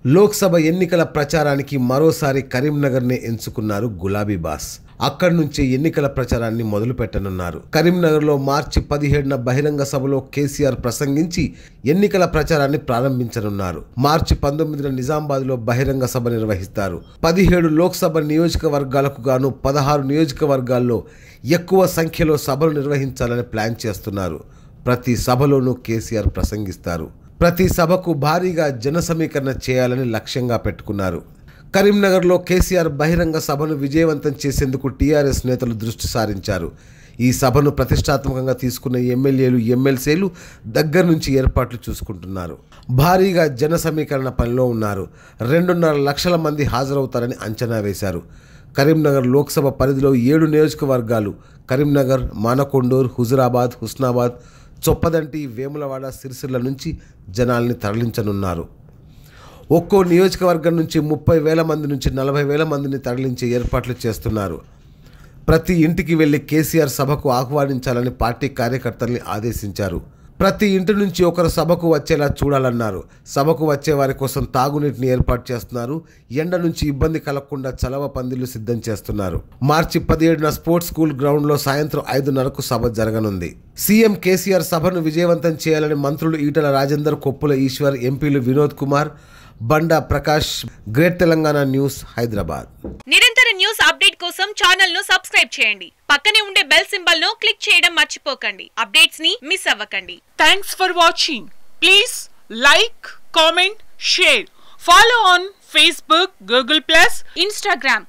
లోక్సభ ఎన్నికల ప్రచారానికి మరోసారి కరీంనగర్నే ఎంచుకున్నారు గులాబీ బాస్. అక్కడి నుంచి ఎన్నికల ప్రచారాన్ని మొదలు పెట్టనున్నారు. కరీంనగర్లో మార్చి 17న బహిరంగ సభలో కేసీఆర్ ప్రసంగించి ఎన్నికల ప్రచారాన్ని ప్రారంభించనున్నారు. మార్చి 19న నిజామాబాద్లో బహిరంగ సభ నిర్వహిస్తారు. 17 లోక్సభ నియోజకవర్గాలకు గాను 16 నియోజకవర్గాల్లో ఎక్కువ సంఖ్యలో సభలు నిర్వహించాలని ప్లాన్ చేస్తున్నారు. ప్రతి సభలోనూ కేసీఆర్ ప్రసంగిస్తారు. ప్రతి సభకు భారీగా జన సమీకరణ చేయాలని లక్ష్యంగా పెట్టుకున్నారు. కరీంనగర్లో కేసీఆర్ బహిరంగ సభను విజయవంతం చేసేందుకు టీఆర్ఎస్ నేతలు దృష్టి సారించారు. ఈ సభను ప్రతిష్టాత్మకంగా తీసుకున్న ఎమ్మెల్యేలు, ఎమ్మెల్సీలు దగ్గర నుంచి ఏర్పాట్లు చూసుకుంటున్నారు. భారీగా జన సమీకరణ పనిలో ఉన్నారు. 2.5 లక్షల మంది హాజరవుతారని అంచనా వేశారు. కరీంనగర్ లోక్సభ పరిధిలో 7 నియోజకవర్గాలు కరీంనగర్, మానకొండూరు, హుజురాబాద్, హుస్నాబాద్, చొప్పదంటి, వేములవాడ, సిరిసిల్ల నుంచి జనాల్ని తరలించనున్నారు. ఒక్కో నియోజకవర్గం నుంచి 30,000 మంది నుంచి 40,000 మందిని తరలించే ఏర్పాట్లు చేస్తున్నారు. ప్రతి ఇంటికి వెళ్లి కేసీఆర్ సభకు ఆహ్వానించాలని పార్టీ కార్యకర్తల్ని ఆదేశించారు. ప్రతి ఇంటి నుంచి ఒకరు సభకు వచ్చేలా చూడాలన్నారు. సభకు వచ్చే వారి కోసం తాగునీటిని ఏర్పాటు చేస్తున్నారు. ఎండ నుంచి ఇబ్బంది కలగకుండా చలవ పందిళ్లు సిద్ధం చేస్తున్నారు. మార్చి 17న స్పోర్ట్స్ స్కూల్ గ్రౌండ్లో సాయంత్రం 5:30కు సభ జరగనుంది. సీఎం కేసీఆర్ సభను విజయవంతం చేయాలని మంత్రులు ఈటల రాజేందర్, కొప్పుల ఈశ్వర్, ఎంపీలు వినోద్ కుమార్, బండా ప్రకాష్. Great Telangana news, Hyderabad. నిరంతర న్యూస్ అప్డేట్ కోసం ఛానల్ ను సబ్స్క్రైబ్ చేయండి. పక్కనే ఉండే బెల్ సింబల్ ను క్లిక్ చేయడం మర్చిపోకండి. అప్డేట్స్ ని మిస్ అవ్వకండి. Thanks for watching. Please like, comment, share. Follow on Facebook, Google+, Instagram.